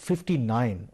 59,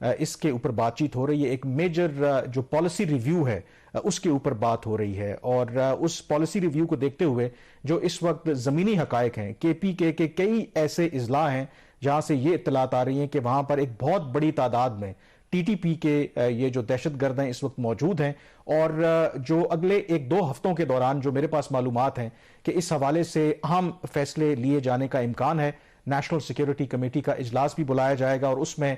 اس کے اوپر بات چیت ہو رہی ہے. ایک میجر جو پالیسی ریویو ہے اس کے اوپر بات ہو رہی ہے, اور اس پالیسی ریویو کو دیکھتے ہوئے جو اس وقت زمینی حقائق ہیں, کے پی کے کئی ایسے اضلاع ہیں جہاں سے یہ اطلاعات آ رہی ہیں کہ وہاں پر ایک بہت بڑی تعداد میں ٹی ٹی پی کے یہ جو دہشت گرد ہیں اس وقت موجود ہیں, اور جو اگلے 1-2 ہفتوں کے دوران جو میرے پاس معلومات ہیں کہ اس حوالے سے اہم فیصلے لیے جانے کا امکان ہے. نیشنل سیکیورٹی کمیٹی کا اجلاس بھی بلایا جائے گا اور اس میں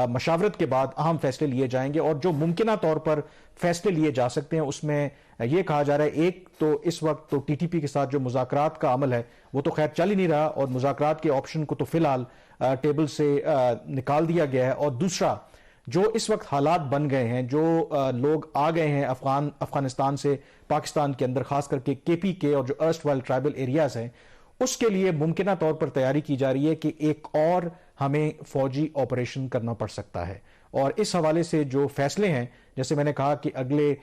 مشاورت کے بعد اہم فیصلے لیے جائیں گے, اور جو ممکنہ طور پر فیصلے لیے جا سکتے ہیں اس میں یہ کہا جا رہا ہے, ایک تو اس وقت تو ٹی ٹی پی کے ساتھ جو مذاکرات کا عمل ہے وہ تو خیر چل ہی نہیں رہا, اور مذاکرات کے آپشن کو تو فی الحال ٹیبل سے نکال دیا گیا ہے. اور دوسرا جو اس وقت حالات بن گئے ہیں, جو لوگ آ گئے ہیں افغانستان سے پاکستان کے اندر, خاص کر کے کے پی کے اور جو ارسٹ وائل ٹرائبل ایریاز ہیں, اس کے لیے ممکنہ طور پر تیاری کی جا رہی ہے کہ ایک اور ہمیں فوجی آپریشن کرنا پڑ سکتا ہے. اور اس حوالے سے جو فیصلے ہیں, جیسے میں نے کہا کہ اگلے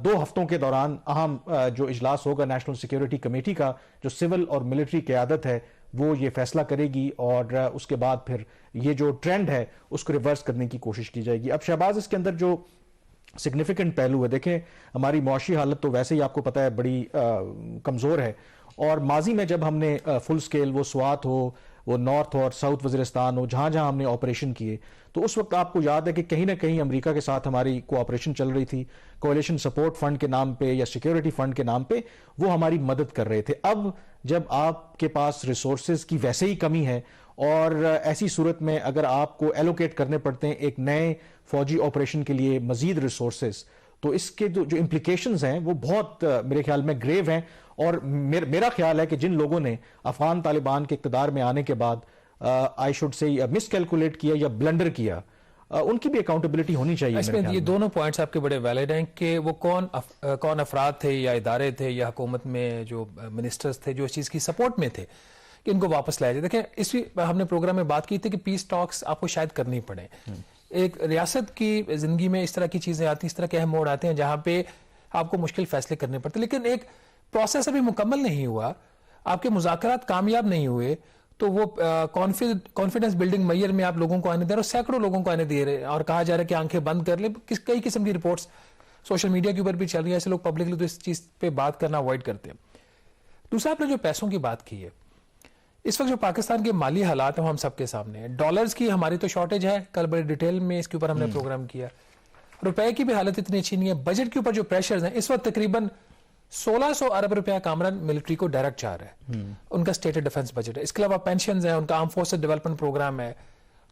2 ہفتوں کے دوران اہم جو اجلاس ہوگا نیشنل سیکیورٹی کمیٹی کا, جو سول اور ملٹری قیادت ہے وہ یہ فیصلہ کرے گی, اور اس کے بعد پھر یہ جو ٹرینڈ ہے اس کو ریورس کرنے کی کوشش کی جائے گی. اب شہباز, اس کے اندر جو سگنیفیکنٹ پہلو ہے, دیکھیں ہماری معاشی حالت تو ویسے ہی آپ کو پتہ ہے بڑی کمزور ہے, اور ماضی میں جب ہم نے فل سکیل وہ سوات ہو, وہ نارتھ اور ساؤتھ وزیرستان ہو, جہاں جہاں ہم نے آپریشن کیے, تو اس وقت آپ کو یاد ہے کہ کہیں نہ کہیں امریکہ کے ساتھ ہماری کوآپریشن چل رہی تھی, کولیشن سپورٹ فنڈ کے نام پہ یا سیکیورٹی فنڈ کے نام پہ وہ ہماری مدد کر رہے تھے. اب جب آپ کے پاس ریسورسز کی ویسے ہی کمی ہے, اور ایسی صورت میں اگر آپ کو ایلوکیٹ کرنے پڑتے ہیں ایک نئے فوجی آپریشن کے لیے مزید ریسورسز, تو اس کے جو امپلیکیشنز ہیں وہ بہت میرے خیال میں گریو ہیں. اور میرا خیال ہے کہ جن لوگوں نے افغان طالبان کے اقتدار میں آنے کے بعد I should say miss calculate کیا یا بلنڈر کیا, ان کی بھی اکاؤنٹیبلٹی ہونی چاہیے. اس میں یہ دونوں پوائنٹس آپ کے بڑے ویلڈ ہیں کہ وہ کون افراد تھے یا ادارے تھے یا حکومت میں جو منسٹرز تھے جو اس چیز کی سپورٹ میں تھے کہ ان کو واپس لایا جائے. دیکھیں اس ہم نے پروگرام میں بات کی تھی کہ پیس ٹاکس آپ کو شاید کرنی پڑے. ایک ریاست کی زندگی میں اس طرح کی چیزیں آتی ہیں, اس طرح کے اہم موڑ آتے ہیں جہاں پہ آپ کو مشکل فیصلے کرنے پڑتے, لیکن ایک پروسیس ابھی مکمل نہیں ہوا, آپ کے مذاکرات کامیاب نہیں ہوئے, تو وہ کانفیڈنس بلڈنگ میئر میں آپ لوگوں کو آنے دے رہے, اور سینکڑوں لوگوں کو آنے دے رہے, اور کہا جا رہا ہے کہ آنکھیں بند کر لیں. کئی قسم کی رپورٹس سوشل میڈیا کے اوپر بھی چل رہی ہیں, ایسے لوگ پبلکلی تو اس چیز پہ بات کرنا اوائڈ کرتے ہیں. دوسرا آپ نے جو پیسوں کی بات کی ہے, اس وقت جو پاکستان کے مالی حالات ہیں ہم سب کے سامنے ہیں. ڈالرز کی ہماری تو شارٹیج ہے, کل بڑے ڈیٹیل میں اس کے اوپر ہم نے پروگرام کیا. روپے کی بھی حالت اتنی اچھی نہیں ہے. بجٹ کے اوپر جو پریشرز ہیں, اس وقت تقریباً 1600 ارب روپیہ کامران ملٹری کو ڈائریکٹ جا رہا ہے, ان کا اسٹیٹ ڈیفنس بجٹ ہے. اس کے علاوہ پینشنز ہیں, ان کا آرم فورسز ڈیولپمنٹ پروگرام ہے,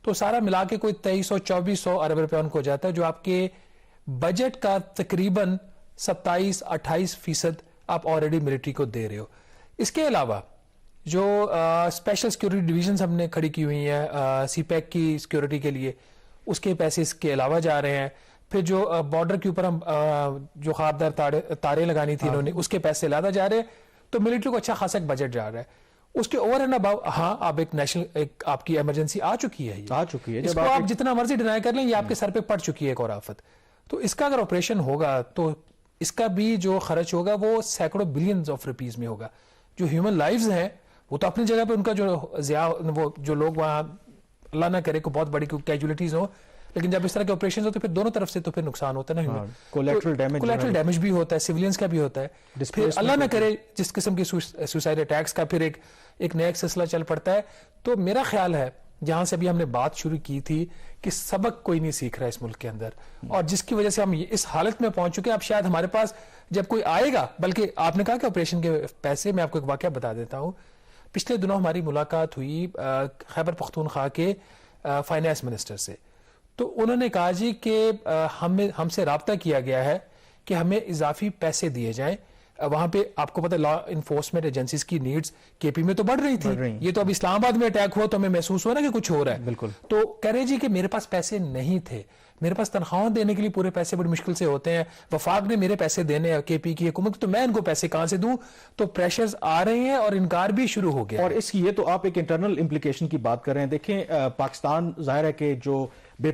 تو سارا ملا کے کوئی 2300-2400 ارب روپیہ ان کو جاتا ہے, جو آپ کے بجٹ کا تقریباً 27-28% آپ آلریڈی ملٹری کو دے رہے ہو. اس کے علاوہ جو اسپیشل سیکورٹی ڈویژنز ہم نے کھڑی کی ہوئی ہیں سی پیک کی سیکورٹی کے لیے, اس کے پیسے اس کے علاوہ جا رہے ہیں. پھر جو بارڈر کے اوپر ہم جو خاردار تاریں لگانی تھی انہوں نے, اس کے پیسے لادا جا رہے ہیں, تو ملٹری کو اچھا خاصا ایک بجٹ جا رہا ہے. اس کے اوور اینڈ اباؤ ہاں آپ ایک نیشنل آپ کی ایمرجنسی آ چکی ہے, اس کو آپ جتنا مرضی ڈینائی کر لیں, یہ آپ کے سر پہ پڑ چکی ہے ایک اور آفت. تو اس کا اگر آپریشن ہوگا تو اس کا بھی جو خرچ ہوگا وہ سینکڑوں بلینز آف روپیز میں ہوگا. جو ہیومن لائفز ہیں وہ تو اپنی جگہ پہ, ان کا وہ جو لوگ وہاں اللہ نہ کرے کو بہت بڑی کیجولیٹیز ہوں, لیکن جب اس طرح کے آپریشنز ہوتے ہیں پھر دونوں طرف سے تو پھر نقصان ہوتا ہے نا, کولیٹرل ڈیمیج بھی ہوتا ہے, سیویلینز کا بھی ہوتا ہے, پھر اللہ نہ کرے جس قسم کی سوسائڈ اٹیکس کا پھر ایک نیا سلسلہ چل پڑتا ہے. تو میرا خیال ہے جہاں سے ابھی ہم نے بات شروع کی تھی کہ سبق کوئی نہیں سیکھ رہا ہے اس ملک کے اندر, اور جس کی وجہ سے ہم اس حالت میں پہنچ چکے ہیں. اب شاید ہمارے پاس جب کوئی آئے گا, بلکہ آپ نے کہا کہ آپریشن کے پیسے, میں آپ کو ایک واقعہ بتا دیتا ہوں. پچھلے دنوں ہماری ملاقات ہوئی خیبر پختونخوا کے فائنانس منسٹر سے, تو انہوں نے کہا جی کہ ہم سے رابطہ کیا گیا ہے کہ ہمیں اضافی پیسے دیے جائیں. وہاں پہ آپ کو پتہ لا انفورسمنٹ ایجنسیز کی نیڈز کے پی میں تو بڑھ رہی تھی, یہ تو اب اسلام آباد میں اٹیک ہوا تو ہمیں محسوس ہوا نا کہ کچھ ہو رہا ہے. بالکل. تو کہہ رہے جی کہ میرے پاس پیسے نہیں تھے, میرے پاس تنخواہ دینے کے لیے پورے پیسے بڑی مشکل سے ہوتے ہیں, وفاق نے میرے پیسے دینے کے پی کی حکومت, تو میں ان کو پیسے کہاں سے دوں. تو پریشرز آ رہے ہیں اور انکار بھی شروع ہو گیا. اور اس کی یہ تو آپ ایک انٹرنل امپلیکیشن کی بات کر رہے ہیں. دیکھیں پاکستان ظاہر ہے کہ جو بے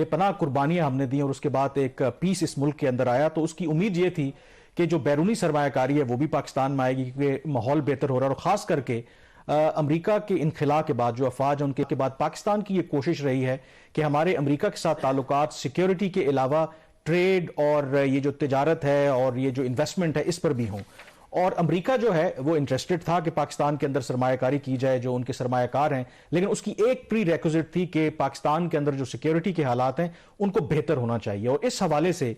پناہ قربانیاں ہم نے دی اور اس کے بعد ایک پیس اس ملک کے اندر آیا, تو اس کی امید یہ تھی کہ جو بیرونی سرمایہ کاری ہے وہ بھی پاکستان میں آئے گی کیونکہ ماحول بہتر ہو رہا ہے, اور خاص کر کے امریکہ کے انخلا کے بعد جو افواج ان کے بعد پاکستان کی یہ کوشش رہی ہے کہ ہمارے امریکہ کے ساتھ تعلقات سیکیورٹی کے علاوہ ٹریڈ اور یہ جو تجارت ہے اور یہ جو انویسٹمنٹ ہے اس پر بھی ہوں. اور امریکہ جو ہے وہ انٹرسٹڈ تھا کہ پاکستان کے اندر سرمایہ کاری کی جائے جو ان کے سرمایہ کار ہیں, لیکن اس کی ایک پری ریکوزٹ تھی کہ پاکستان کے اندر جو سیکیورٹی کے حالات ہیں ان کو بہتر ہونا چاہیے. اور اس حوالے سے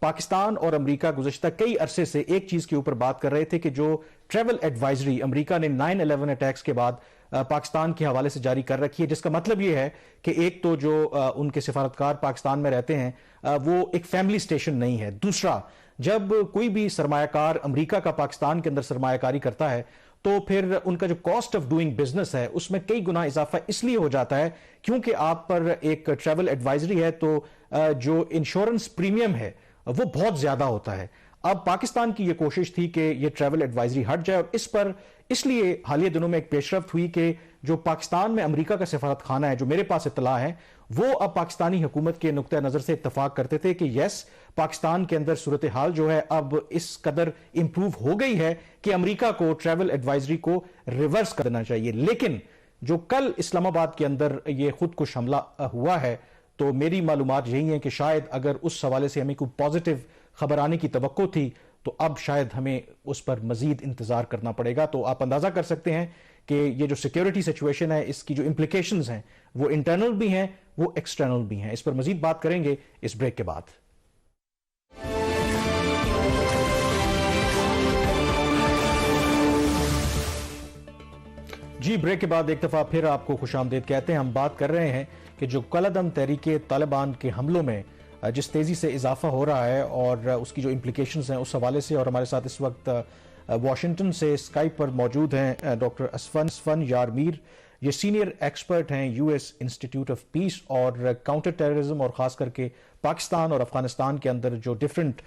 پاکستان اور امریکہ گزشتہ کئی عرصے سے ایک چیز کے اوپر بات کر رہے تھے کہ جو ٹریول ایڈوائزری امریکہ نے 9/11 اٹیکس کے بعد پاکستان کے حوالے سے جاری کر رکھی ہے, جس کا مطلب یہ ہے کہ ایک تو جو ان کے سفارتکار پاکستان میں رہتے ہیں وہ ایک فیملی سٹیشن نہیں ہے. دوسرا, جب کوئی بھی سرمایہ کار امریکہ کا پاکستان کے اندر سرمایہ کاری کرتا ہے تو پھر ان کا جو کاسٹ آف ڈوئنگ بزنس ہے اس میں کئی گنا اضافہ اس لیے ہو جاتا ہے کیونکہ آپ پر ایک ٹریول ایڈوائزری ہے تو جو انشورنس پریمیم ہے وہ بہت زیادہ ہوتا ہے. اب پاکستان کی یہ کوشش تھی کہ یہ ٹریول ایڈوائزری ہٹ جائے, اور اس پر اس لیے حالیہ دنوں میں ایک پیش رفت ہوئی کہ جو پاکستان میں امریکہ کا سفارت خانہ ہے, جو میرے پاس اطلاع ہے, وہ اب پاکستانی حکومت کے نقطہ نظر سے اتفاق کرتے تھے کہ یس پاکستان کے اندر صورتحال جو ہے اب اس قدر امپروو ہو گئی ہے کہ امریکہ کو ٹریول ایڈوائزری کو ریورس کرنا چاہیے. لیکن جو کل اسلام آباد کے اندر یہ خودکش حملہ ہوا ہے تو میری معلومات یہی ہیں کہ شاید اگر اس حوالے سے ہمیں کوئی پازیٹیو خبر آنے کی توقع تھی تو اب شاید ہمیں اس پر مزید انتظار کرنا پڑے گا. تو آپ اندازہ کر سکتے ہیں کہ یہ جو سیکیورٹی سچویشن ہے اس کی جو امپلیکیشنز ہیں وہ انٹرنل بھی ہیں وہ ایکسٹرنل بھی ہیں. اس پر مزید بات کریں گے اس بریک کے بعد. جی, بریک کے بعد ایک دفعہ پھر آپ کو خوش آمدید کہتے ہیں. ہم بات کر رہے ہیں کہ جو کالعدم تحریک طالبان کے حملوں میں جس تیزی سے اضافہ ہو رہا ہے اور اس کی جو امپلیکیشنز ہیں اس حوالے سے, اور ہمارے ساتھ اس وقت واشنگٹن سے اسکائپ پر موجود ہیں ڈاکٹر اسفن یار میر. یہ سینئر ایکسپرٹ ہیں U S institute of peace اور کاؤنٹر ٹیررزم اور خاص کر کے پاکستان اور افغانستان کے اندر جو ڈیفرنٹ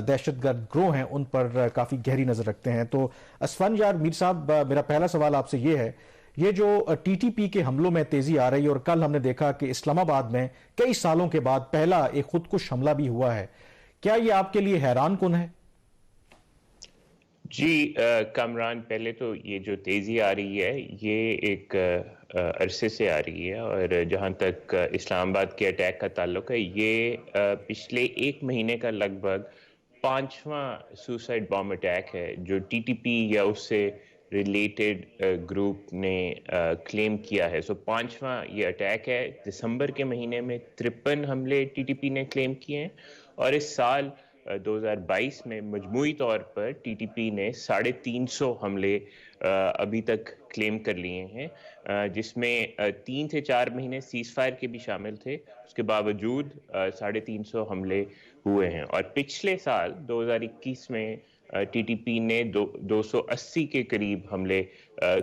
دہشت گرد گروہ ہیں ان پر کافی گہری نظر رکھتے ہیں. تو اسفن یار میر صاحب, میرا پہلا سوال آپ سے یہ ہے, یہ جو ٹی ٹی پی کے حملوں میں تیزی آ رہی ہے اور کل ہم نے دیکھا کہ اسلام آباد میں کئی سالوں کے بعد پہلا ایک خودکش حملہ بھی ہوا ہے, کیا یہ آپ کے لیے حیران کن ہے؟ جی کامران, پہلے تو یہ جو تیزی آ رہی ہے یہ ایک عرصے سے آ رہی ہے, اور جہاں تک اسلام آباد کے اٹیک کا تعلق ہے یہ پچھلے ایک مہینے کا لگ بھگ 5واں سوسائڈ بام اٹیک ہے جو ٹی ٹی پی یا اس سے ریلیٹڈ گروپ نے کلیم کیا ہے. سو 5واں یہ اٹیک ہے. دسمبر کے مہینے میں 53 حملے ٹی ٹی پی نے کلیم کیے ہیں, اور اس سال 2022 میں مجموعی طور پر ٹی ٹی پی نے 350 حملے ابھی تک کلیم کر لیے ہیں, جس میں 3 سے 4 مہینے سیز فائر کے بھی شامل تھے. اس کے باوجود 350 حملے ہوئے ہیں, اور پچھلے سال 2021 میں ٹی ٹی پی نے 280 کے قریب حملے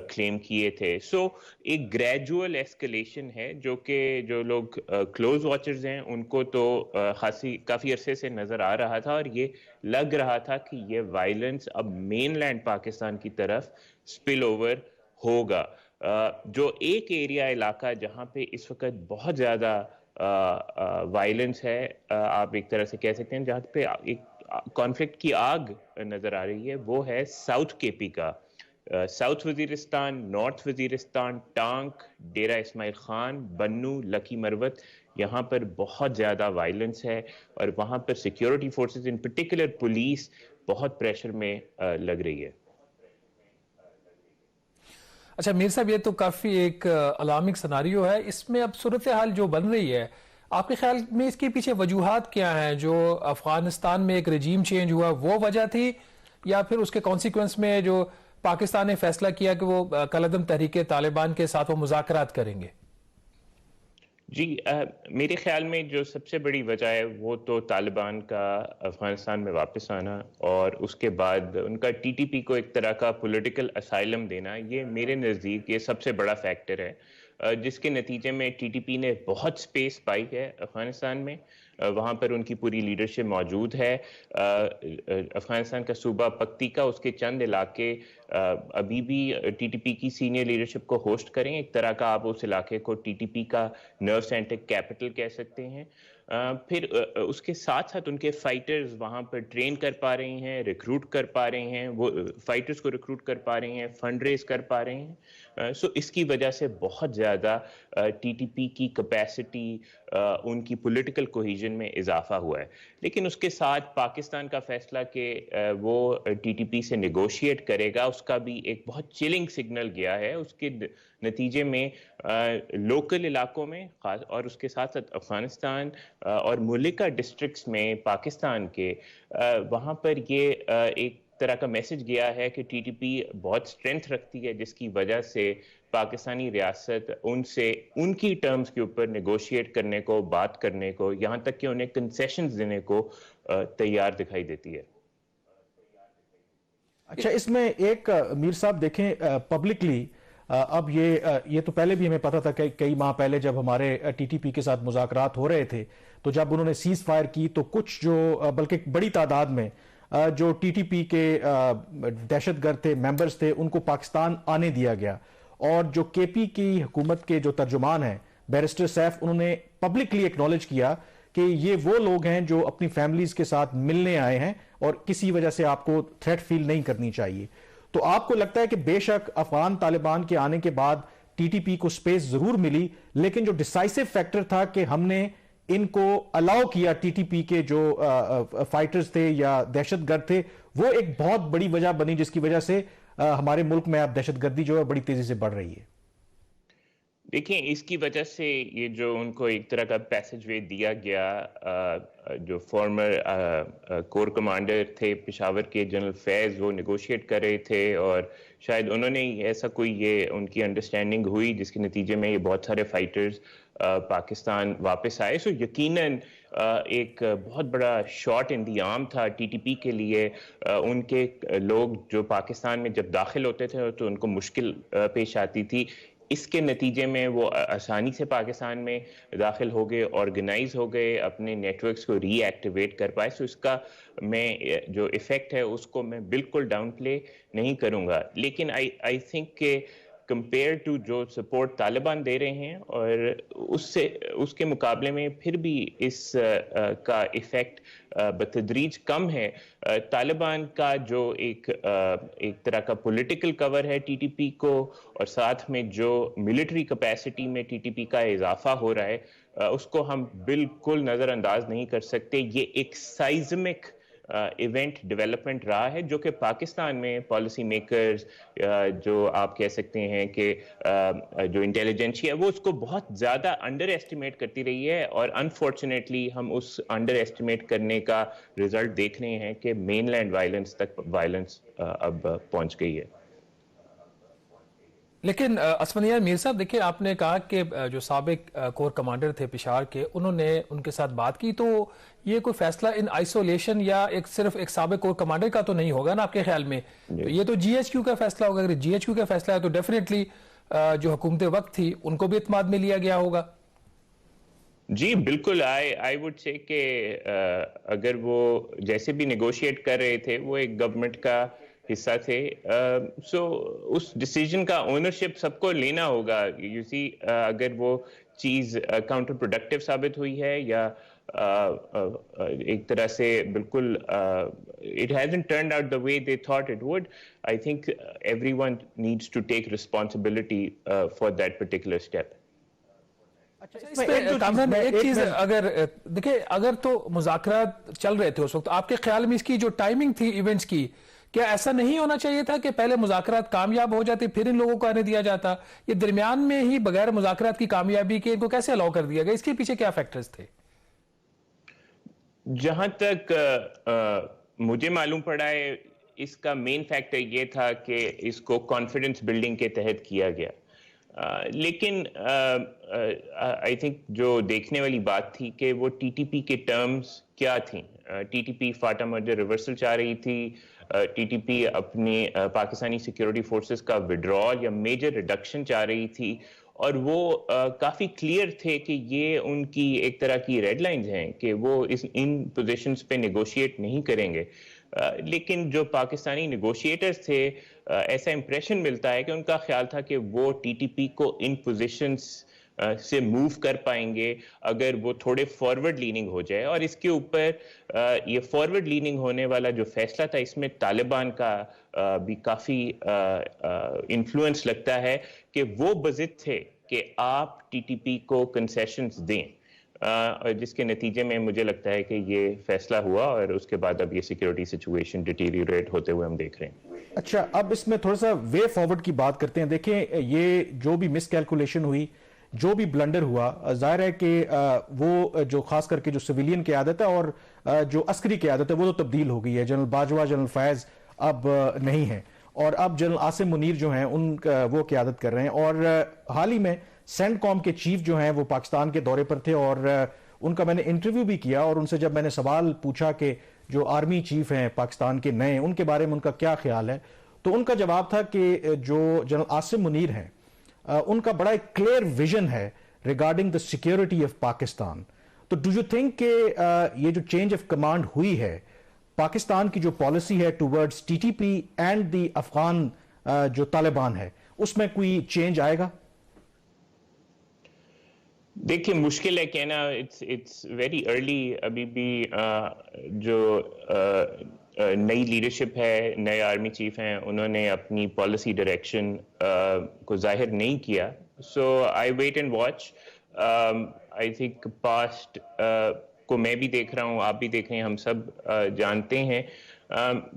کلیم کیے تھے. سو ایک گریجول ایسکلیشن ہے جو کہ جو لوگ کلوز واچرز ہیں ان کو تو کافی عرصے سے نظر آ رہا تھا, اور یہ لگ رہا تھا کہ یہ وائلنس اب مین لینڈ پاکستان کی طرف سپل اوور ہوگا. جو ایک ایریا علاقہ جہاں پہ اس وقت بہت زیادہ وائلنس ہے, آپ ایک طرح سے کہہ سکتے ہیں جہاں پہ ایک کانفلکٹ کی آگ نظر آ رہی ہے, وہ ہے ساؤتھ کے پی کا. ساؤتھ وزیرستان, نارتھ وزیرستان, ٹانک, ڈیرہ اسماعیل خان, بنو, لکی مروت, یہاں پر بہت زیادہ وائلنس ہے, اور وہاں پر security forces in particular police بہت پریشر میں لگ رہی ہے. اچھا میر صاحب, یہ تو کافی ایک الارمنگ سناریو ہے. اس میں اب صورتحال جو بن رہی ہے, آپ کے خیال میں اس کے پیچھے وجوہات کیا ہیں؟ جو افغانستان میں ایک رجیم چینج ہوا وہ وجہ تھی, یا پھر اس کے کانسیکوینس میں جو پاکستان نے فیصلہ کیا کہ وہ کالعدم تحریک طالبان کے ساتھ وہ مذاکرات کریں گے؟ جی میرے خیال میں جو سب سے بڑی وجہ ہے وہ تو طالبان کا افغانستان میں واپس آنا, اور اس کے بعد ان کا ٹی ٹی پی کو ایک طرح کا پولیٹیکل اسائلم دینا. یہ میرے نزدیک یہ سب سے بڑا فیکٹر ہے, جس کے نتیجے میں ٹی ٹی پی نے بہت سپیس پائی ہے افغانستان میں. وہاں پر ان کی پوری لیڈرشپ موجود ہے. افغانستان کا صوبہ پکتیکا, اس کے چند علاقے ابھی بھی ٹی ٹی پی کی سینئر لیڈرشپ کو ہوسٹ کریں. ایک طرح کا آپ اس علاقے کو ٹی ٹی پی کا نرو سینٹر کیپٹل کہہ سکتے ہیں. پھر اس کے ساتھ ساتھ ان کے فائٹرز وہاں پر ٹرین کر پا رہے ہیں، ریکروٹ کر پا رہے ہیں، وہ فائٹرز کو ریکروٹ کر پا رہے ہیں، فنڈ ریز کر پا رہے ہیں. سو اس کی وجہ سے بہت زیادہ ٹی ٹی پی کی کیپیسٹی، ان کی پولیٹیکل کوہیژن میں اضافہ ہوا ہے. لیکن اس کے ساتھ پاکستان کا فیصلہ کہ وہ ٹی ٹی پی سے نیگوشیٹ کرے گا، اس کا بھی ایک بہت چلنگ سگنل گیا ہے. اس کے نتیجے میں لوکل علاقوں میں اور اس کے ساتھ ساتھ افغانستان اور ملکہ ڈسٹرکٹس میں پاکستان کے وہاں پر یہ ایک طرح کا میسج گیا ہے کہ ٹی ٹی پی بہت اسٹرینتھ رکھتی ہے، جس کی وجہ سے پاکستانی ریاست ان سے ان کی ٹرمز کے اوپر نیگوشیٹ کرنے کو، بات کرنے کو، یہاں تک کہ انہیں کنسیشنز دینے کو تیار دکھائی دیتی ہے. اچھا، اس میں ایک میر صاحب دیکھیں پبلکلی اب یہ تو پہلے بھی ہمیں پتا تھا کہ کئی ماہ پہلے جب ہمارے ٹی ٹی پی کے ساتھ مذاکرات ہو رہے تھے تو جب انہوں نے سیز فائر کی تو کچھ جو بلکہ بڑی تعداد میں جو ٹی ٹی پی کے دہشت گرد تھے، ممبرز تھے، ان کو پاکستان آنے دیا گیا. اور جو کے پی کی حکومت کے جو ترجمان ہیں بیرسٹر سیف، انہوں نے پبلکلی ایکنالج کیا کہ یہ وہ لوگ ہیں جو اپنی فیملیز کے ساتھ ملنے آئے ہیں اور کسی وجہ سے آپ کو تھریٹ فیل نہیں کرنی چاہیے. تو آپ کو لگتا ہے کہ بے شک افغان طالبان کے آنے کے بعد ٹی ٹی پی کو سپیس ضرور ملی، لیکن جو ڈیسائسو فیکٹر تھا کہ ہم نے ان کو الاؤ کیا، ٹی ٹی پی کے جو فائٹرز تھے یا دہشت گرد تھے، وہ ایک بہت بڑی وجہ بنی جس کی وجہ سے ہمارے ملک میں اب دہشت گردی جو ہے بڑی تیزی سے بڑھ رہی ہے؟ دیکھیں، اس کی وجہ سے یہ جو ان کو ایک طرح کا پیسج وے دیا گیا، جو فارمر کور کمانڈر تھے پشاور کے جنرل فیض، وہ نیگوشیٹ کر رہے تھے اور شاید انہوں نے ایسا کوئی یہ ان کی انڈرسٹینڈنگ ہوئی جس کے نتیجے میں یہ بہت سارے فائٹرز پاکستان واپس آئے. سو یقیناً ایک بہت بڑا شاٹ ان دی آرم تھا ٹی ٹی پی کے لیے. ان کے لوگ جو پاکستان میں جب داخل ہوتے تھے تو ان کو مشکل پیش آتی تھی. اس کے نتیجے میں وہ آسانی سے پاکستان میں داخل ہو گئے، آرگنائز ہو گئے، اپنے نیٹ ورکس کو ری ایکٹیویٹ کر پائے. سو اس کا میں جو ایفیکٹ ہے اس کو میں بالکل ڈاؤن پلے نہیں کروں گا. لیکن آئی تھنک کہ کمپیئر ٹو جو سپورٹ طالبان دے رہے ہیں اور اس کے مقابلے میں پھر بھی اس کا ایفیکٹ بتدریج کم ہے. طالبان کا جو ایک طرح کا پولیٹیکل کور ہے ٹی ٹی پی کو، اور ساتھ میں جو ملٹری کیپیسٹی میں ٹی ٹی پی کا اضافہ ہو رہا ہے، اس کو ہم بالکل نظر انداز نہیں کر سکتے. یہ ایک سائزمک ایونٹ ڈیولپمنٹ رہا ہے جو کہ پاکستان میں پالیسی میکرز، جو آپ کہہ سکتے ہیں کہ جو انٹیلیجنسیا ہے، وہ اس کو بہت زیادہ انڈر ایسٹیمیٹ کرتی رہی ہے. اور انفارچونیٹلی ہم اس انڈر ایسٹیمیٹ کرنے کا رزلٹ دیکھ رہے ہیں کہ مین لینڈ وائلنس تک وائلنس اب پہنچ گئی ہے. لیکن اسفندیار میر صاحب، دیکھیں آپ نے کہا کہ جو سابق کور کمانڈر تھے پشاور کے، انہوں نے ان کے ساتھ بات کی، تو یہ کوئی فیصلہ ان آئسولیشن یا صرف ایک سابق کور کمانڈر کا تو نہیں ہوگا نا آپ کے خیال میں؟ یہ تو جی ایچ کیو کا فیصلہ ہوگا. اگر جی ایچ کیو کا فیصلہ ہے تو ڈیفینیٹلی جو حکومت وقت تھی ان کو بھی اعتماد میں لیا گیا ہوگا. جی بالکل. آئی وڈ سے کہ اگر وہ جیسے بھی نیگوشیٹ کر رہے تھے وہ ایک گورنمنٹ کا حصہ تھے. سو اس ڈیسیجن کا اونرشپ سب کو لینا ہوگا. یو سی، اگر وہ چیز کاؤنٹر پروڈکٹیو ثابت ہوئی ہے یا ایک طرح سے بالکل it hasn't turned out the way they thought it would, I think everyone needs to take responsibility for that particular step. اس پہ کامران ایک چیز اگر دیکھیں، اگر تو مذاکرات چل رہے تھے اس وقت، آپ کے خیال میں اس کی جو ٹائمنگ تھی ایونٹس کی، کیا ایسا نہیں ہونا چاہیے تھا کہ پہلے مذاکرات کامیاب ہو جاتے پھر ان لوگوں کو آنے دیا جاتا؟ یہ درمیان میں ہی بغیر مذاکرات کی کامیابی کے ان کو کیسے الاؤ کر دیا گیا؟ اس کے پیچھے کیا فیکٹرز تھے؟ جہاں تک مجھے معلوم پڑا ہے، اس کا مین فیکٹر یہ تھا کہ اس کو کانفیڈنس بلڈنگ کے تحت کیا گیا. لیکن آئی تھنک جو دیکھنے والی بات تھی کہ وہ ٹی ٹی پی کے ٹرمز کیا تھیں. T T P FATA merger reversal چاہ رہی تھی. ٹی ٹی پی اپنی پاکستانی سیکیورٹی فورسز کا وڈرال یا میجر ریڈکشن چاہ رہی تھی، اور وہ کافی کلیئر تھے کہ یہ ان کی ایک طرح کی ریڈ لائنز ہیں کہ وہ ان پوزیشنز پہ نیگوشیٹ نہیں کریں گے. لیکن جو پاکستانی نیگوشیٹرز تھے، ایسا امپریشن ملتا ہے کہ ان کا خیال تھا کہ وہ ٹی ٹی پی کو ان پوزیشنز سے موو کر پائیں گے اگر وہ تھوڑے فارورڈ لیننگ ہو جائے. اور اس کے اوپر یہ فارورڈ لیننگ ہونے والا جو فیصلہ تھا اس میں طالبان کا بھی کافی انفلوئنس لگتا ہے کہ وہ بضد تھے کہ آپ ٹی ٹی پی کو کنسیشنز دیں, جس کے نتیجے میں مجھے لگتا ہے کہ یہ فیصلہ ہوا اور اس کے بعد اب یہ سیکیورٹی سچویشن ڈیٹیریوریٹ ہوتے ہوئے ہم دیکھ رہے ہیں. اچھا, اب اس میں تھوڑا سا وے فارورڈ کی بات کرتے ہیں. دیکھیں, یہ جو بھی مس کیلکولیشن ہوئی, جو بھی بلنڈر ہوا, ظاہر ہے کہ وہ جو خاص کر کے جو سویلین قیادت ہے اور جو عسکری قیادت ہے وہ تو تبدیل ہو گئی ہے. جنرل باجوہ, جنرل فیض اب نہیں ہیں, اور اب جنرل عاصم منیر جو ہیں ان وہ قیادت کر رہے ہیں. اور حال ہی میں سینٹ کام کے چیف جو ہیں وہ پاکستان کے دورے پر تھے, اور ان کا میں نے انٹرویو بھی کیا, اور ان سے جب میں نے سوال پوچھا کہ جو آرمی چیف ہیں پاکستان کے نئے, ان کے بارے میں ان کا کیا خیال ہے, تو ان کا جواب تھا کہ جو جنرل عاصم منیر ہیں ان کا بڑا ایک کلیئر ویژن ہے regarding the security of Pakistan. تو ڈو یو تھنک کہ یہ جو چینج آف کمانڈ ہوئی ہے, پاکستان کی جو پالیسی ہے towards T T P and the Afghan جو طالبان ہے, اس میں کوئی چینج آئے گا؟ دیکھیں, مشکل ہے کہنا, اٹس ویری ارلی. ابھی بھی جو نئی لیڈرشپ ہے, نئے آرمی چیف ہیں, انہوں نے اپنی پالیسی ڈائریکشن کو ظاہر نہیں کیا. So I wait and watch. I think past کو میں بھی دیکھ رہا ہوں, آپ بھی دیکھ رہے ہیں, ہم سب جانتے ہیں.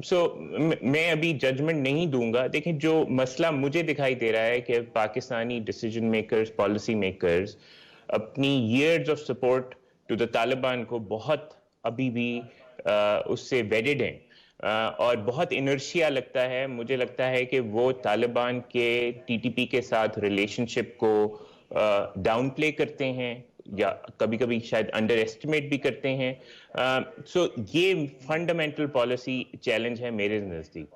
سو میں ابھی ججمنٹ نہیں دوں گا. دیکھیں, جو مسئلہ مجھے دکھائی دے رہا ہے کہ Pakistani decision makers, policy makers اپنی years of support to the Taliban کو بہت ابھی بھی اس سے ویڈڈ ہیں, اور بہت انرشیا لگتا ہے. مجھے لگتا ہے کہ وہ طالبان کے ٹی ٹی پی کے ساتھ ریلیشن شپ کو ڈاؤن پلے کرتے ہیں, یا کبھی کبھی شاید انڈر ایسٹیمیٹ بھی کرتے ہیں. سو یہ فنڈامنٹل پالیسی چیلنج ہے میرے نزدیک.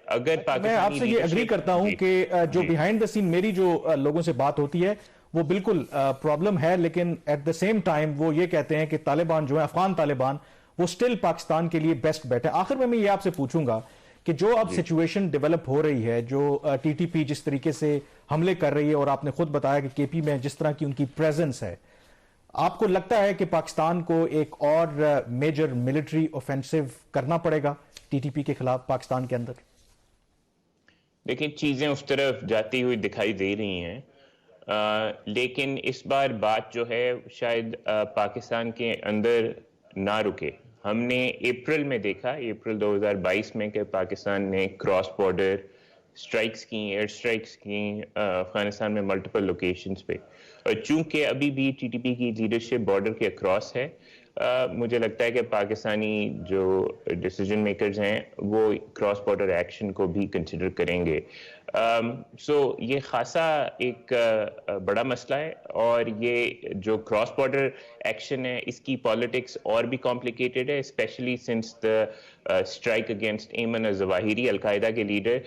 اگر میں آپ سے یہ اگری کرتا ہوں کہ جو بیہائنڈ دا سین میری جو لوگوں سے بات ہوتی ہے وہ بالکل پرابلم ہے, لیکن ایٹ دا سیم ٹائم وہ یہ کہتے ہیں کہ طالبان جو ہے, افغان طالبان, وہ سٹل پاکستان کے لیے بیسٹ بیٹ ہے. آخر میں یہ آپ سے پوچھوں گا کہ جو اب سچویشن ڈیولپ ہو رہی ہے, جو ٹی ٹی پی جس طریقے سے حملے کر رہی ہے, اور آپ نے خود بتایا کہ کے پی میں جس طرح کی ان کی پریزنس ہے, آپ کو لگتا ہے کہ پاکستان کو ایک اور میجر ملٹری اوفینسو کرنا پڑے گا ٹی ٹی پی کے خلاف پاکستان کے اندر؟ دیکھیں, چیزیں اس طرف جاتی ہوئی دکھائی دے رہی ہیں, لیکن اس بار بات جو ہے شاید پاکستان کے اندر نہ رکے. ہم نے اپریل میں دیکھا, اپریل 2022 میں, کہ پاکستان نے کراس بارڈر سٹرائکس کی, ایئر سٹرائکس کی افغانستان میں ملٹیپل لوکیشنز پہ. چونکہ ابھی بھی ٹی ٹی پی کی لیڈرشپ بارڈر کے اکراس ہے, مجھے لگتا ہے کہ پاکستانی جو ڈیسیجن میکرز ہیں وہ کراس بارڈر ایکشن کو بھی کنسیڈر کریں گے. سو یہ خاصا ایک بڑا مسئلہ ہے, اور یہ جو کراس بارڈر ایکشن ہے اس کی پالیٹکس اور بھی کمپلیکیٹڈ ہے, especially since the strike against Ayman al Zawahiri, al Qaeda کے leader,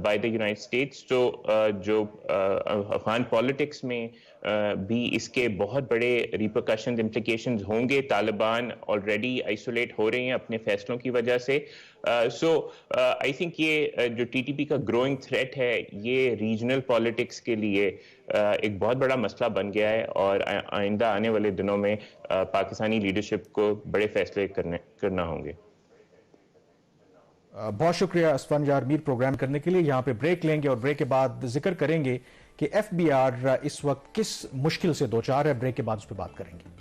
by the United States. تو جو افغان پالیٹکس میں بھی اس کے بہت بڑے ریپرکشنز, امپلیکیشنز ہوں گے. طالبان آلریڈی آئسولیٹ ہو رہے ہیں اپنے فیصلوں کی وجہ سے. سو آئی تھنک یہ جو ٹی ٹی پی کا گروئنگ تھریٹ ہے, یہ ریجنل پالیٹکس کے لیے ایک بہت بڑا مسئلہ بن گیا ہے, اور آئندہ آنے والے دنوں میں پاکستانی لیڈرشپ کو بڑے فیصلے کرنا ہوں گے. بہت شکریہ اسفند یار میر پروگرام کرنے کے لیے. یہاں پہ بریک لیں گے, اور بریک کے بعد ذکر کریں گے کہ ایف بی آر اس وقت کس مشکل سے دوچار ہے. بریک کے بعد اس پہ بات کریں گے.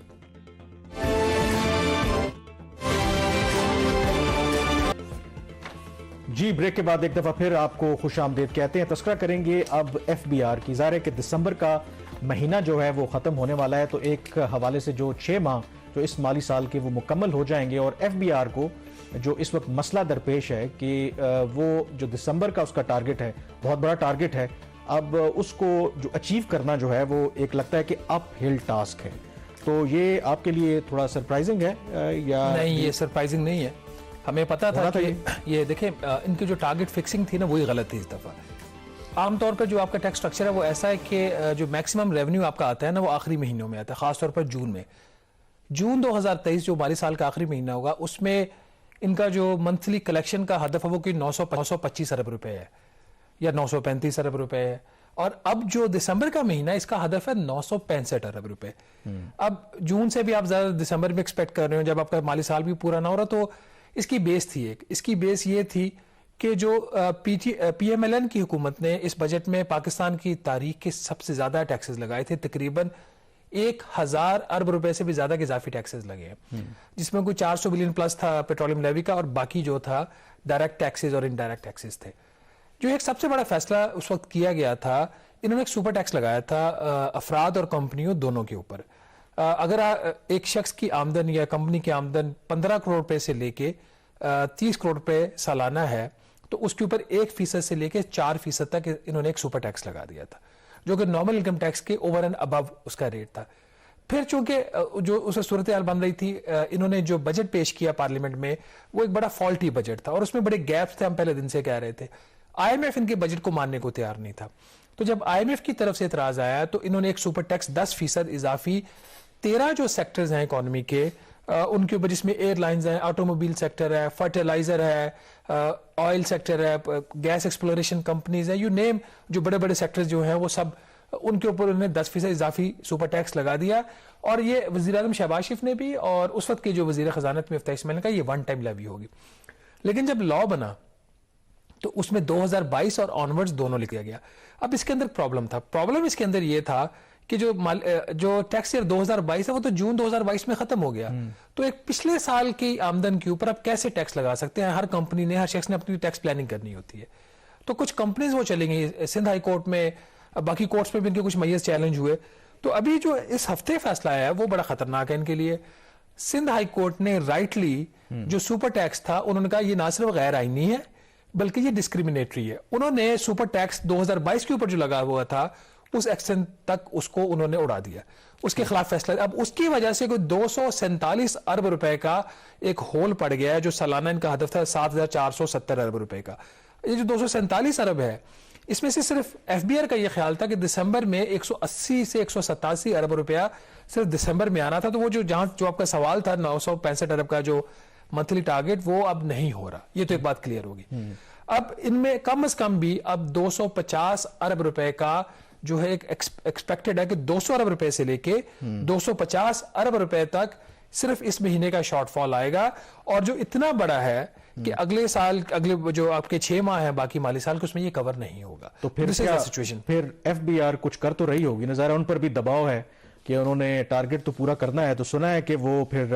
جی, بریک کے بعد ایک دفعہ پھر آپ کو خوش آمدید کہتے ہیں. تذکرہ کریں گے اب ایف بی آر کی. ظاہر ہے کہ دسمبر کا مہینہ جو ہے وہ ختم ہونے والا ہے, تو ایک حوالے سے جو 6 ماہ جو اس مالی سال کے وہ مکمل ہو جائیں گے, اور ایف بی آر کو جو اس وقت مسئلہ درپیش ہے کہ وہ جو دسمبر کا اس کا ٹارگٹ ہے, بہت بڑا ٹارگٹ ہے, اب اس کو جو اچیو کرنا جو ہے وہ ایک لگتا ہے کہ اپ ہل ٹاسک ہے. تو یہ آپ کے لیے تھوڑا سرپرائزنگ ہے یا نہیں؟ یہ سرپرائزنگ نہیں ہے, ہمیں پتا تھا کہ یہ دیکھیں ان کی جو ٹارگٹ فکسنگ تھی نا وہی غلط تھی اس دفعہ. عام طور پر جو آپ کا ٹیکس سٹرکچر ہے وہ ایسا ہے کہ جو میکسیمم ریونیو آپ کا آتا ہے نا وہ آخری مہینوں میں آتا ہے, خاص طور پر جون میں. جون 2023 جو مالی سال کا آخری مہینہ ہوگا اس میں ان کا جو منتھلی کلیکشن کا ہدف ہے وہ کوئی 925 ارب روپے ہے یا 935 ارب روپے ہے. اور اب جو دسمبر کا مہینہ اس کا ہدف ہے 965 ارب روپے. اب جون سے بھی آپ زیادہ دسمبر میں ایکسپیکٹ کر رہے ہو, جب آپ کا مالی سال بھی پورا نہ ہو رہا, تو اس کی بیس تھی اس کی بیس یہ تھی کہ جو پی ایم ایل این کی حکومت نے اس بجٹ میں پاکستان کی تاریخ کے سب سے زیادہ ٹیکسز لگائے تھے, تقریباً 1000 ارب روپے سے بھی زیادہ کے اضافی ٹیکسز لگے ہیں, جس میں کوئی 400 بلین پلس تھا پیٹرولیم لیوی کا, اور باقی جو تھا ڈائریکٹ ٹیکسز اور انڈائریکٹ ٹیکسز تھے. جو ایک سب سے بڑا فیصلہ اس وقت کیا گیا تھا, انہوں نے ایک سپر ٹیکس لگایا تھا افراد اور کمپنیوں دونوں کے اوپر. اگر ایک شخص کی آمدن یا کمپنی کی آمدن 15 کروڑ روپے سے لے کے 30 کروڑ روپے سالانہ ہے, تو اس کے اوپر 1% سے لے کے 4% تک انہوں نے ایک سپر ٹیکس لگا دیا تھا, جو کہ نارمل انکم ٹیکس کے اوور اینڈ ابو اس کا ریٹ تھا. پھر چونکہ جو اسے صورتحال بن رہی تھی, انہوں نے جو بجٹ پیش کیا پارلیمنٹ میں وہ ایک بڑا فالٹی بجٹ تھا, اور اس میں بڑے گیپس تھے. ہم پہلے دن سے کہہ رہے تھے, آئی ایم ایف ان کے بجٹ کو ماننے کو تیار نہیں تھا. تو جب آئی ایم ایف کی طرف سے اعتراض آیا تو انہوں نے ایک سپر ٹیکس 10% اضافی 13 جو سیکٹرز ہیں اکانومی کے ان کے اوپر, جس میں ایئر لائنز ہیں, آٹو موبائل سیکٹر ہے, فرٹیلائزر ہے, آئل سیکٹر ہے, گیس ایکسپلوریشن کمپنیز ہیں, یو نیم, جو بڑے بڑے سیکٹرز جو ہیں وہ سب, ان کے اوپر انہوں نے 10% اضافی سپر ٹیکس لگا دیا. اور یہ وزیر اعظم شہباز شریف نے بھی, اور اس وقت کے جو وزیر خزانت میں مفتاح اسماعیل نے کہا یہ ون ٹائم لیوی ہوگی. لیکن جب لا بنا تو اس میں 2022 اور آنورڈز دونوں لکھ دیا گیا. اب اس کے اندر پرابلم تھا. پرابلم اس کے اندر یہ تھا کہ جو ٹیکس ایئر 2022 ہے وہ تو جون 2022 میں ختم ہو گیا. تو ایک پچھلے سال کی آمدن کے اوپر آپ کیسے ٹیکس لگا سکتے ہیں؟ ہر کمپنی نے, ہر شخص نے اپنی ٹیکس پلاننگ کرنی ہوتی ہے. تو کچھ کمپنیز وہ چلیں گئی سندھ ہائی کورٹ میں, باقی کورٹس میں بھی ان کے کچھ میز چیلنج ہوئے. تو ابھی جو اس ہفتے فیصلہ آیا ہے وہ بڑا خطرناک ہے ان کے لیے. سندھ ہائی کورٹ نے رائٹلی جو سپر ٹیکس تھا, انہوں نے کہا یہ نہ صرف غیر آئینی ہے بلکہ یہ ڈسکریمنیٹری ہے. انہوں نے سپر ٹیکس 2022 کے اوپر جو لگا ہوا تھا اس ایکسٹینٹ تک اس کو انہوں نے اڑا دیا, اس کے خلاف فیصلہ. اب اس کی وجہ سے کوئی 247 ارب روپے کا ایک ہول پڑ گیا ہے, جو سالانہ ان کا ہدف تھا 7470 ارب روپے کا. یہ جو 247 ارب ہے, اس میں سے صرف ایف بی آر کا یہ خیال تھا کہ دسمبر میں 180 سے 187 ارب روپیہ صرف دسمبر میں آنا تھا. تو وہ جو آپ کا سوال تھا 965 ارب کا جو منتھلی ٹارگٹ, وہ اب نہیں ہو رہا. یہ تو ایک بات کلیئر ہوگی. اب ان میں کم از کم بھی اب 250 ارب روپے کا جو ہے ایکسپیکٹڈ ہے کہ 200 ارب روپے سے لے کے 250 ارب روپے تک صرف اس مہینے کا شارٹ فال آئے گا. اور جو اتنا بڑا ہے کہ اگلے سال, اگلے جو آپ کے 6 ماہ ہیں باقی مالی سال کے, اس میں یہ کور نہیں ہوگا. تو پھر ایف بی آر کچھ کر تو رہی ہوگی, نظر ان پر بھی دباؤ ہے کہ انہوں نے ٹارگٹ تو پورا کرنا ہے. تو سنا ہے کہ وہ پھر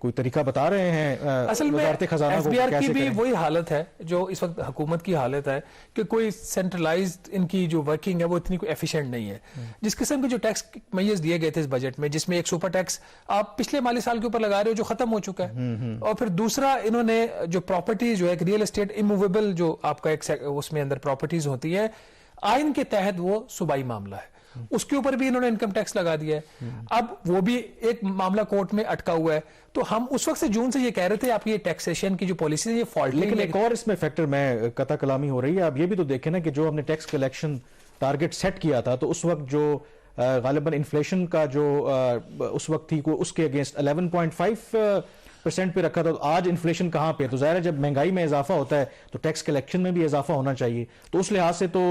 کوئی طریقہ بتا رہے ہیں اصل میں وزارت خزانہ ایف کو بی آر کیسے کی بھی کریں. وہی حالت ہے جو اس وقت حکومت کی حالت ہے کہ کوئی سینٹرلائزڈ ان کی جو ورکنگ ہے وہ اتنی کوئی ایفیشینٹ نہیں ہے. جس قسم کے جو ٹیکس میز دیے گئے تھے اس بجٹ میں, جس میں ایک سپر ٹیکس آپ پچھلے مالی سال کے اوپر لگا رہے ہو جو ختم ہو چکا ہے, اور پھر دوسرا انہوں نے جو پراپرٹی جو ایک ریئل اسٹیٹ اموویبل جو آپ کا ایک اس میں اندر پراپرٹیز ہوتی ہے آئین کے تحت وہ صوبائی معاملہ ہے, اس کے اوپر بھی انہوں نے انکم ٹیکس لگا دیا ہے. اب وہ بھی ایک معاملہ کورٹ میں اٹکا ہوا ہے. تو ہم اس وقت سے جون سے یہ کہہ رہے تھے آپ یہ ٹیکسیشن کی جو پالیسی ہے یہ فالٹ. لیکن ایک اور اس میں فیکٹر میں قطع کلامی ہو رہی ہے. آپ یہ بھی تو دیکھیں نا کہ جو ہم نے ٹیکس کلیکشن ٹارگٹ سیٹ کیا تھا تو اس وقت جو غالباً انفلیشن کا جو اس وقت تھی اس کے اگینسٹ 11.5% پہ رکھا تھا. تو آج انفلیشن کہاں پہ؟ تو ظاہر ہے جب مہنگائی میں اضافہ ہوتا ہے تو ٹیکس کلیکشن میں بھی اضافہ ہونا چاہیے. تو اس لحاظ سے تو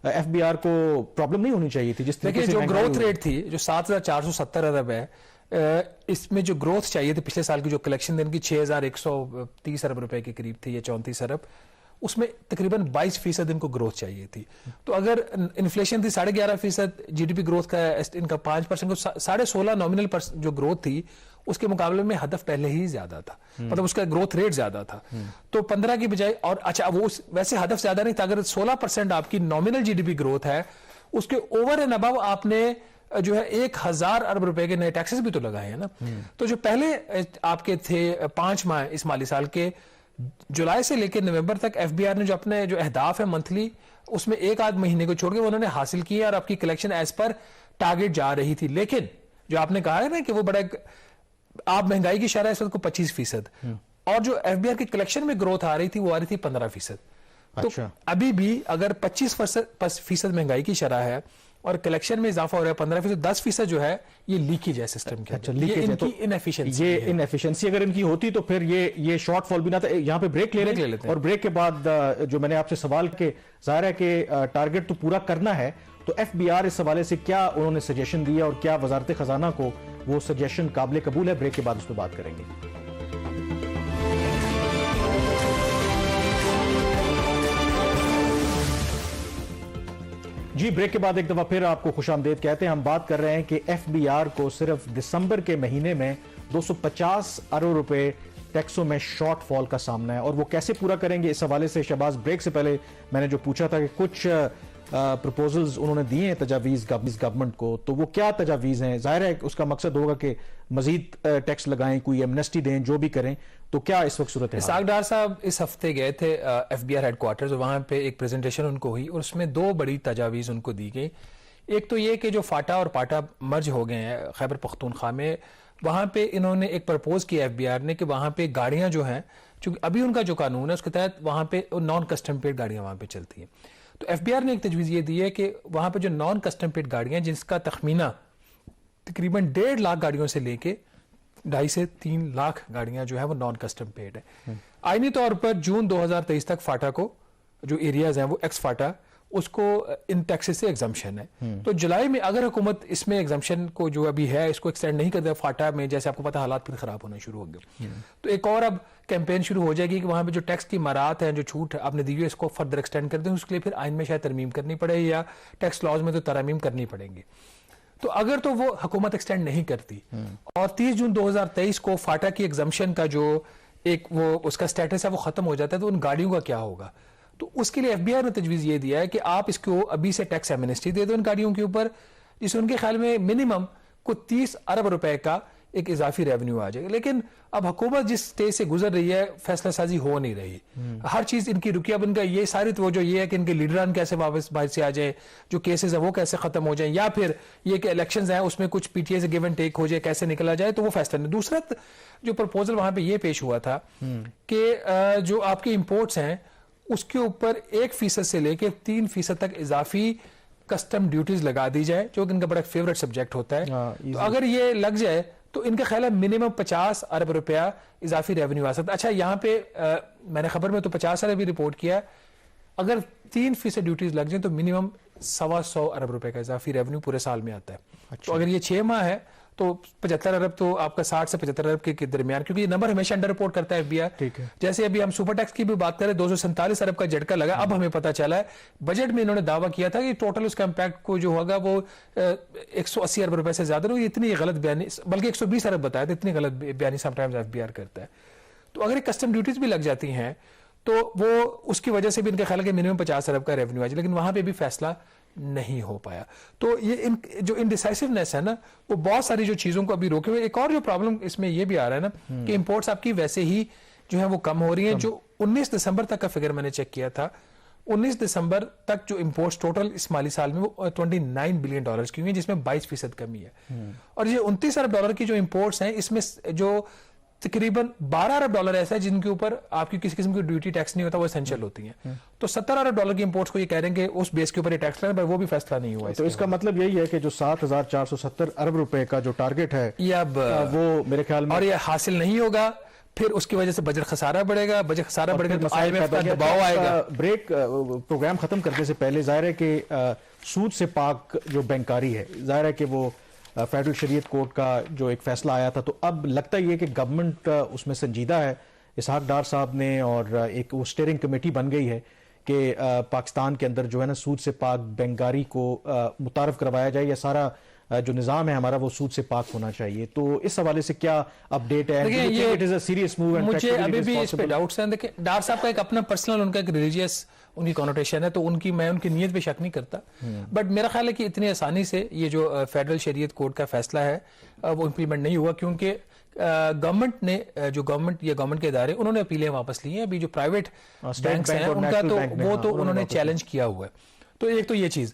ایف بی آر کو پرابلم نہیں ہونی چاہیے تھی. جس طرح سے جو گروتھ ریٹ تھی جو 7470 ارب ہے, اس میں جو گروتھ چاہیے تھی پچھلے سال کی جو کلیکشن ان کی 6130 ارب روپے کے قریب تھی یا 34 ارب, اس میں تقریباً 22% ان کو گروتھ چاہیے تھی. تو اگر انفلیشن تھی 11.5%, جی ڈی پی گروتھ کا ان کا 5%, کو 16.5 نامنل جو گروتھ تھی اس کے مقابلے میں ہدف پہلے ہی زیادہ تھا, مطلب اس کا گروتھ ریٹ زیادہ تھا. تو 15 کی بجائے, اور اچھا وہ ویسے ہدف زیادہ نہیں تھا, اگر 16% آپ کی nominal G D P growth ہے اس کے اوور اینڈ ابو آپ نے جو ہے 1000 ارب روپے کے نئے ٹیکسز بھی تو لگائے ہیں نا. تو جو پہلے آپ کے تھے 5 ماہ اس مالی سال کے, جولائی سے لے کے نومبر تک ایف بی آر نے جو اپنے جو اہداف ہے منتھلی, اس میں ایک آدھ مہینے کو چھوڑ کے انہوں نے حاصل کیے اور آپ کی کلیکشن ایز پر ٹارگٹ جا رہی تھی. لیکن جو آپ نے کہا ہے نا کہ وہ بڑا آپ مہنگائی کی شرح اس وقت کو 25%, اور جو ایف بی آر کی کلیکشن میں گروتھ آ رہی تھی وہ آ رہی تھی 15%. تو ابھی بھی اگر 25% مہنگائی کی شرح ہے اور کلیکشن میں اضافہ ہو رہا ہے 15%. 10% جو ہے یہ لیکیج ہے سسٹم کے. اچھا، یہ لیکیج ہے ان تو کی انیفیشنسی یہ انیفیشنسی اگر ان کی ہوتی تو پھر یہ شارٹ فال بھی نہ تھا. یہاں پہ بریک لے لیتے ہیں اور بریک کے بعد جو میں نے آپ سے سوال کے ظاہر ہے کہ ٹارگٹ تو پورا کرنا ہے, تو ایف بی آر اس حوالے سے کیا انہوں نے سجیشن دیا اور کیا وزارت خزانہ کو وہ سجیشن قابل قبول ہے؟ بریک کے بعد اس پہ بات کریں گے. جی, بریک کے بعد ایک دفعہ پھر آپ کو خوش آمدید کہتے ہیں. ہم بات کر رہے ہیں کہ ایف بی آر کو صرف دسمبر کے مہینے میں 250 ارب روپے ٹیکسوں میں شارٹ فال کا سامنا ہے, اور وہ کیسے پورا کریں گے اس حوالے سے شہباز بریک سے پہلے میں نے جو پوچھا تھا کہ کچھ پروپوزلز انہوں نے دیے ہیں تجاویز گورنمنٹ کو, تو وہ کیا تجاویز ہیں؟ ظاہر ہے اس کا مقصد ہوگا کہ مزید ٹیکس لگائیں, کوئی ایمنسٹی دیں, جو بھی کریں. تو کیا اس وقت صورت ہے؟ اسحاق ڈار صاحب اس ہفتے گئے تھے F B R headquarters, وہاں پہ ایک پریزنٹیشن ان کو ہوئی اور اس میں 2 بڑی تجاویز ان کو دی گئی. ایک تو یہ کہ جو فاٹا اور پاٹا مرج ہو گئے ہیں خیبر پختونخوا میں, وہاں پہ انہوں نے ایک پرپوز کیا ایف بی آر نے کہ وہاں پہ گاڑیاں جو ہیں, چونکہ ابھی ان کا جو قانون ہے اس کے تحت وہاں پہ نان کسٹم پیڈ گاڑیاں وہاں پہ چلتی ہیں. تو ایف بی آر نے ایک تجویز یہ دی ہے کہ وہاں پہ جو نان کسٹم پیڈ گاڑیاں جس کا تخمینہ تقریباً 1.5 لاکھ گاڑیوں سے لے کے 2.5 سے 3 لاکھ گاڑیاں جو ہے وہ نان کسٹم پیڈ ہے. آئینی طور پر جون 2023 تک فاٹا کو جو ایریاز ہیں وہ ایکس فاٹا اس کو ان ٹیکسز سے ایگزمپشن ہے. تو جولائی میں اگر حکومت اس میں ایگزمپشن کو جو ابھی ہے اس کو ایکسٹینڈ نہیں کرتا فاٹا میں, جیسے آپ کو پتا حالات پھر خراب ہونا شروع ہو گئے, تو ایک اور اب کیمپین شروع ہو جائے گی کہ وہاں پہ جو ٹیکس کی مارات ہیں, جو چھوٹ آپ نے دی ہوئی اس کو فردر ایکسٹینڈ کر دیں. اس کے لیے پھر آئین میں شاید ترمیم کرنی پڑے یا ٹیکس لاز میں تو ترمیم کرنی پڑیں گی. تو اگر تو وہ حکومت ایکسٹینڈ نہیں کرتی اور 30 جون 2023 کو فاٹا کی ایگزمپشن کا جو ایک وہ اس کا سٹیٹس ہے وہ ختم ہو جاتا ہے, تو ان گاڑیوں کا کیا ہوگا؟ تو اس کے لیے ایف بی آر نے تجویز یہ دیا ہے کہ آپ اس کو ابھی سے ٹیکس ایمنسٹی دے دو ان گاڑیوں کے اوپر, جس سے ان کے خیال میں منیمم کو 30 ارب روپے کا ایک اضافی ریونیو آ جائے گا. لیکن اب حکومت جس سٹیج سے گزر رہی ہے فیصلہ سازی ہو نہیں رہی, ہر چیز ان کی رکیا بن کا یہ ساری توجہ یہ ہے کہ ان کے لیڈران کیسے واپس باہر سے آ جائے, جو کیسز ہیں وہ کیسے ختم ہو جائیں, یا پھر یہ کہ الیکشنز ہیں اس میں کچھ پی ٹی اے سے گیو اینڈ ٹیک ہو جائے, کیسے نکلا جائے, تو وہ فیصلہ نہیں. دوسرا جو پرپوزل وہاں پہ یہ پیش ہوا تھا کہ جو آپ کے امپورٹس ہیں اس کے اوپر 1% سے لے کے 3% تک اضافی کسٹم ڈیوٹیز لگا دی جائے, جو کہ ان کا بڑا فیورٹ سبجیکٹ ہوتا ہے. تو اگر یہ لگ جائے تو ان کا خیال ہے منیمم 50 ارب روپیہ اضافی ریونیو آ سکتا ہے. اچھا, یہاں پہ میں نے خبر میں تو 50 ارب بھی رپورٹ کیا, اگر 3% ڈیوٹیز لگ جائیں تو منیمم 125 ارب روپے کا اضافی ریونیو پورے سال میں آتا ہے. تو اگر یہ 6 ماہ ہے تو 75 ارب تو آپ کا 60 سے 75 ارب کے درمیان, کیونکہ یہ نمبر ہمیشہ انڈر رپورٹ کرتا ہے ایف بی آر. جیسے ابھی ہم سپر ٹیکس کی بھی بات کریں 247 ارب کا جھٹکا لگا, اب ہمیں پتا چلا ہے بجٹ میں انہوں نے دعویٰ کیا تھا کہ ٹوٹل اس کا امپیکٹ کو جو ہوگا وہ 180 ارب روپے سے زیادہ نہیں. اتنی غلط بیانی, بلکہ 120 ارب بتایا تھا, اتنی غلط بیانی some times F B R کرتا ہے. تو اگر کسٹم ڈیوٹیز بھی لگ جاتی ہیں تو وہ اس کی وجہ سے بھی ان کا خیال ہے کہ منیمم 50 ارب کا ریونیو آ جائے, لیکن وہاں پہ بھی فیصلہ نہیں ہو پایا. تو یہ جو انڈیسائسونیس ہے نا وہ بہت ساری جو چیزوں کو ابھی روکے ہوئے. ایک اور جو پرابلم اس میں یہ بھی آ رہا ہے نا کہ امپورٹس آپ کی ویسے ہی جو ہے وہ کم ہو رہی ہیں. جو 19 دسمبر تک کا فگر میں نے چیک کیا تھا, 19 دسمبر تک جو امپورٹس ٹوٹل اس مالی سال میں وہ $29 بلین کی ہوئی ہیں, جس میں 22% کمی ہے. اور یہ 29 ارب ڈالر کی جو امپورٹس ہیں اس میں جو تقریباً 12 ارب ڈالر ایسا ہے جن کے اوپر آپ کی کسی قسم کی ڈیوٹی ٹیکس نہیں ہوتا, وہ اسینشل ہوتی ہیں. تو 70 ارب ڈالر کی امپورٹس کو یہ کہہ رہے ہیں کہ اس بیس کے اوپر یہ ٹیکس لگا, وہ بھی فیصلہ نہیں ہوا. تو اس کا مطلب یہی ہے کہ جو 7,470 ارب روپے کا جو ٹارگٹ ہے یہ اب وہ میرے خیال میں اور یہ حاصل نہیں ہوگا, پھر اس کی وجہ سے بجٹ خسارہ بڑھے گا, بجٹ خسارہ بڑھے گا تو آئی ایم ایف کا دباؤ آئے گا. بریک پروگرام ختم کرنے سے پہلے ظاہر ہے کہ سود سے پاک جو بینکاری ہے, ظاہر ہے کہ وہ فیڈرل شریعت کورٹ کا جو ایک فیصلہ آیا تھا, تو اب لگتا ہی ہے کہ گورنمنٹ اس میں سنجیدہ ہے. اسحاق ڈار صاحب نے اور ایک وہ سٹیئرنگ کمیٹی بن گئی ہے کہ پاکستان کے اندر جو ہے نا سود سے پاک بینکاری کو متعارف کروایا جائے, یا سارا جو نظام ہے ہمارا وہ سود سے پاک ہونا چاہیے. تو اس حوالے سے کیا اپڈیٹ ہے؟ مجھے ابھی بھی اس پہ ڈاؤٹس ہیں. دیکھیں ڈار صاحب کا ایک اپنا پرسنل ان کا ایک ریلیجیس ان کی کونوٹیشن ہے, تو میں ان کی نیت پہ شک نہیں کرتا, بٹ میرا خیال ہے کہ اتنی آسانی سے یہ جو فیڈرل شریعت کورٹ کا فیصلہ ہے وہ امپلیمنٹ نہیں ہوا, کیونکہ گورنمنٹ نے جو گورنمنٹ کے ادارے انہوں نے اپیلیں واپس لی ہیں. ابھی جو پرائیویٹ بینکس ہیں ان کا تو وہ تو انہوں نے چیلنج کیا ہوا ہے. تو ایک تو یہ چیز.